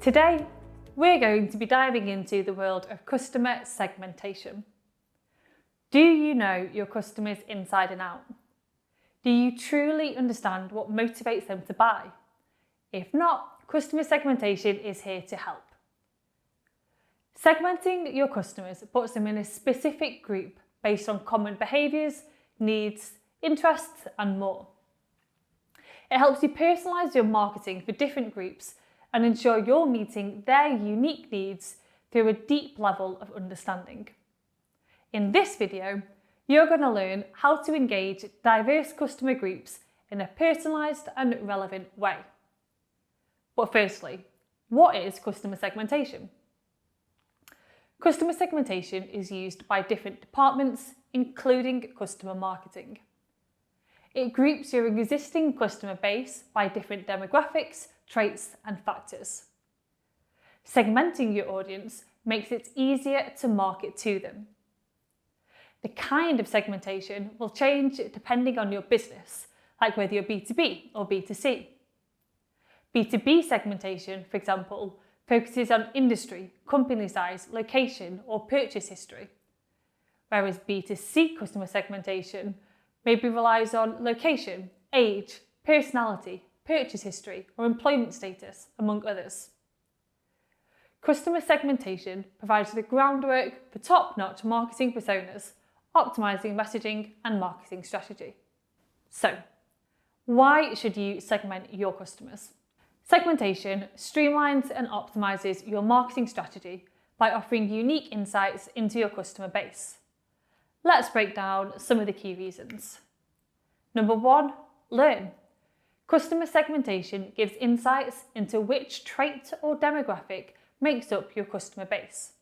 Today, we're going to be diving into the world of customer segmentation. Do you know your customers inside and out? Do you truly understand what motivates them to buy? If not, customer segmentation is here to help. Segmenting your customers puts them in a specific group based on common behaviours, needs, interests, and more. It helps you personalise your marketing for different groups and ensure you're meeting their unique needs through a deep level of understanding. In this video, you're going to learn how to engage diverse customer groups in a personalised and relevant way. But firstly, what is customer segmentation? Customer segmentation is used by different departments, including customer marketing. It groups your existing customer base by different demographics, traits, and factors. Segmenting your audience makes it easier to market to them. The kind of segmentation will change depending on your business, like whether you're B2B or B2C. B2B segmentation, for example, focuses on industry, company size, location, or purchase history, whereas B2C customer segmentation maybe relies on location, age, personality, purchase history, or employment status, among others. Customer segmentation provides the groundwork for top-notch marketing personas, optimizing messaging and marketing strategy. So, why should you segment your customers? Segmentation streamlines and optimizes your marketing strategy by offering unique insights into your customer base. Let's break down some of the key reasons. Number 1, learn. Customer segmentation gives insights into which trait or demographic makes up your customer base.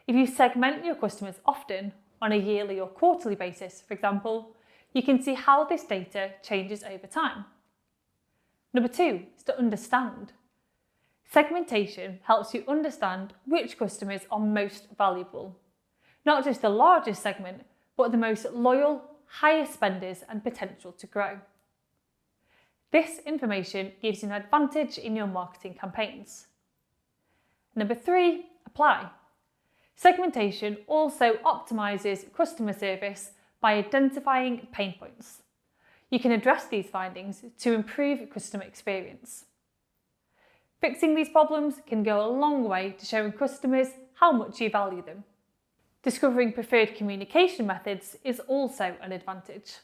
If you segment your customers often, on a yearly or quarterly basis, for example, you can see how this data changes over time. Number 2 is to understand. Segmentation helps you understand which customers are most valuable. Not just the largest segment, but the most loyal, highest spenders and potential to grow. This information gives you an advantage in your marketing campaigns. Number 3, apply. Segmentation also optimizes customer service by identifying pain points. You can address these findings to improve customer experience. Fixing these problems can go a long way to showing customers how much you value them. Discovering preferred communication methods is also an advantage.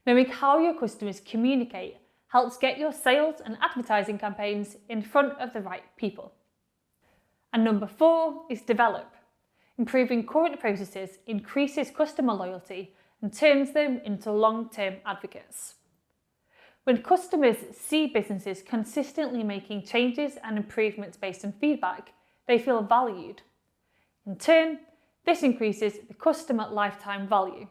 Knowing how your customers communicate helps get your sales and advertising campaigns in front of the right people. And number 4 is develop. Improving current processes increases customer loyalty and turns them into long-term advocates. When customers see businesses consistently making changes and improvements based on feedback, they feel valued. In turn, this increases the customer lifetime value.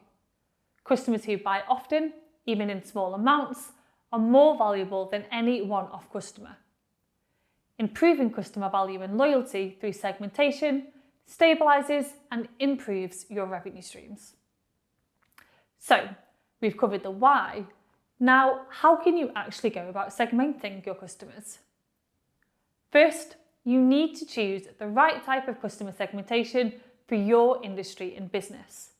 Customers who buy often, even in small amounts, are more valuable than any one-off customer. Improving customer value and loyalty through segmentation stabilises and improves your revenue streams. So, we've covered the why. Now, how can you actually go about segmenting your customers? First, you need to choose the right type of customer segmentation for your industry and business.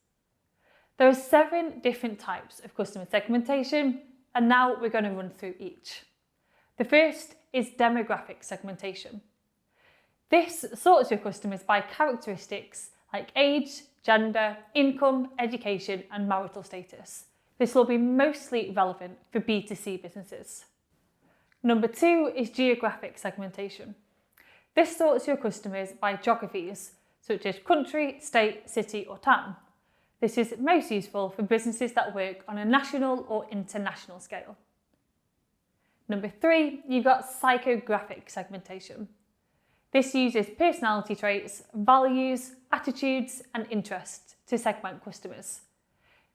There are 7 different types of customer segmentation, and now we're going to run through each. The first is demographic segmentation. This sorts your customers by characteristics like age, gender, income, education, and marital status. This will be mostly relevant for B2C businesses. Number 2 is geographic segmentation. This sorts your customers by geographies, such as country, state, city, or town. This is most useful for businesses that work on a national or international scale. Number 3, you've got psychographic segmentation. This uses personality traits, values, attitudes, and interests to segment customers.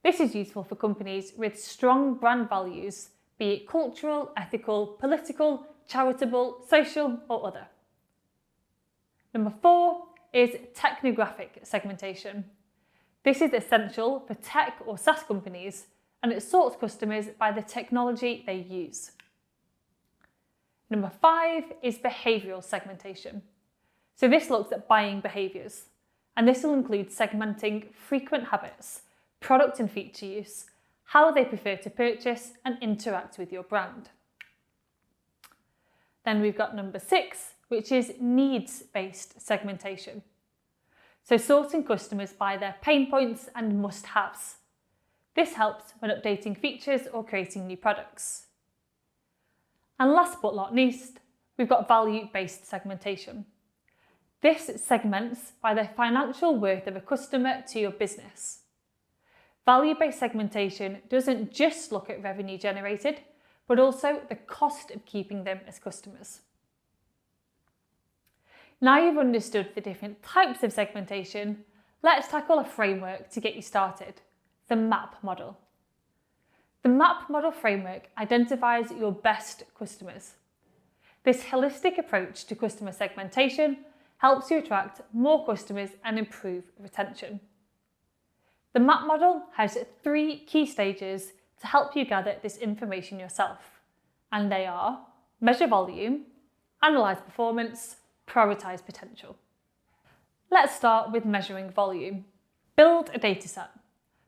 This is useful for companies with strong brand values, be it cultural, ethical, political, charitable, social, or other. Number 4 is technographic segmentation. This is essential for tech or SaaS companies, and it sorts customers by the technology they use. Number 5 is behavioural segmentation. So this looks at buying behaviours, and this will include segmenting frequent habits, product and feature use, how they prefer to purchase and interact with your brand. Then we've got number 6, which is needs-based segmentation. So sorting customers by their pain points and must-haves. This helps when updating features or creating new products. And last but not least, we've got value-based segmentation. This segments by the financial worth of a customer to your business. Value-based segmentation doesn't just look at revenue generated, but also the cost of keeping them as customers. Now you've understood the different types of segmentation, let's tackle a framework to get you started, the MAP model. The MAP model framework identifies your best customers. This holistic approach to customer segmentation helps you attract more customers and improve retention. The MAP model has 3 key stages to help you gather this information yourself, and they are measure volume, analyse performance, prioritise potential. Let's start with measuring volume. Build a dataset.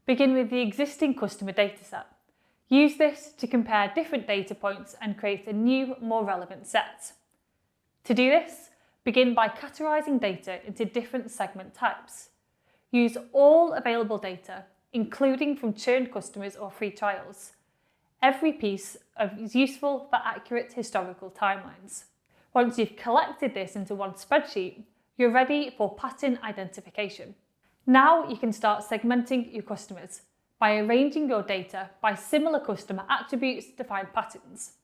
Begin with the existing customer dataset. Use this to compare different data points and create a new, more relevant set. To do this, begin by categorising data into different segment types. Use all available data, including from churned customers or free trials. Every piece is useful for accurate historical timelines. Once you've collected this into one spreadsheet, you're ready for pattern identification. Now you can start segmenting your customers by arranging your data by similar customer attributes to find patterns.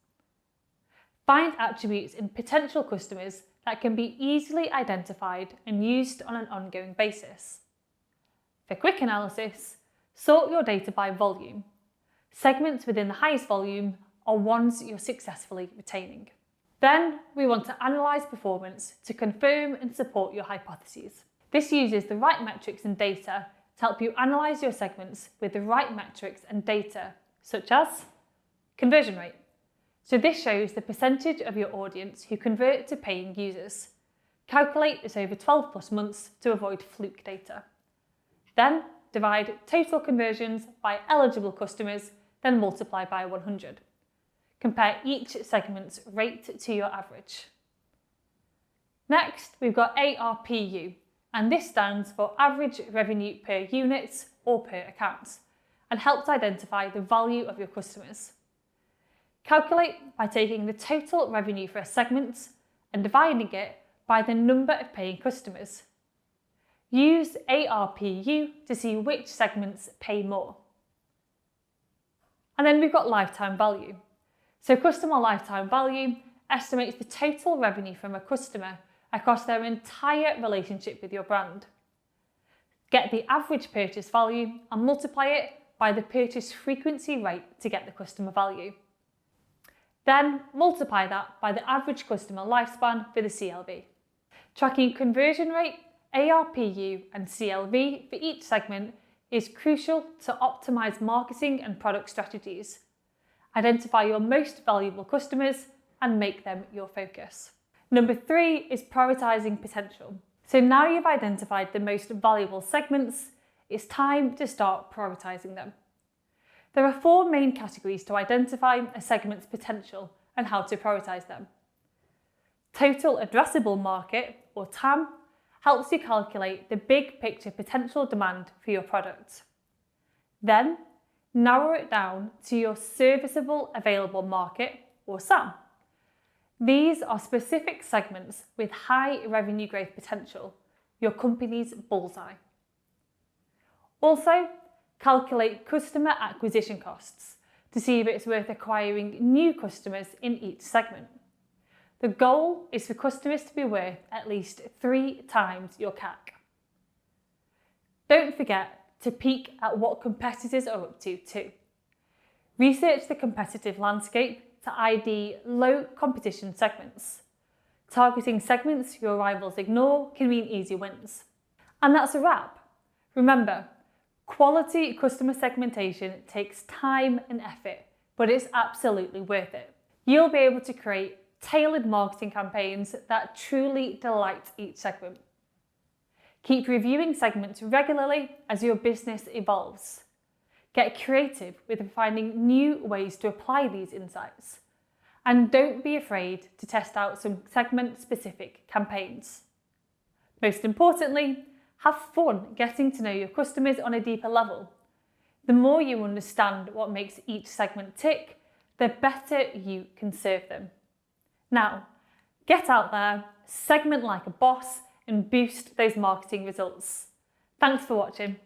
Find attributes in potential customers that can be easily identified and used on an ongoing basis. For quick analysis, sort your data by volume. Segments within the highest volume are ones you're successfully retaining. Then we want to analyse performance to confirm and support your hypotheses. This uses the right metrics and data to help you analyse your segments with the right metrics and data, such as conversion rate. So this shows the percentage of your audience who convert to paying users. Calculate this over 12 plus months to avoid fluke data. Then divide total conversions by eligible customers, then multiply by 100. Compare each segment's rate to your average. Next, we've got ARPU, and this stands for average revenue per unit or per account, and helps identify the value of your customers. Calculate by taking the total revenue for a segment and dividing it by the number of paying customers. Use ARPU to see which segments pay more. And then we've got lifetime value. So customer lifetime value estimates the total revenue from a customer across their entire relationship with your brand. Get the average purchase value and multiply it by the purchase frequency rate to get the customer value. Then multiply that by the average customer lifespan for the CLV. Tracking conversion rate, ARPU and CLV for each segment is crucial to optimise marketing and product strategies. Identify your most valuable customers and make them your focus. Number 3 is prioritising potential. So now you've identified the most valuable segments, it's time to start prioritising them. There are 4 main categories to identify a segment's potential and how to prioritise them. Total addressable market, or TAM, helps you calculate the big picture potential demand for your product. Then, narrow it down to your serviceable available market, or SAM. These are specific segments with high revenue growth potential, your company's bullseye. Also, calculate customer acquisition costs to see if it's worth acquiring new customers in each segment. The goal is for customers to be worth at least 3 times your CAC. Don't forget to peek at what competitors are up to too. Research the competitive landscape to ID low competition segments. Targeting segments your rivals ignore can mean easy wins. And that's a wrap. Remember, quality customer segmentation takes time and effort, but it's absolutely worth it. You'll be able to create tailored marketing campaigns that truly delight each segment. Keep reviewing segments regularly as your business evolves. Get creative with finding new ways to apply these insights. And don't be afraid to test out some segment-specific campaigns. Most importantly, have fun getting to know your customers on a deeper level. The more you understand what makes each segment tick, the better you can serve them. Now, get out there, segment like a boss, and boost those marketing results. Thanks for watching.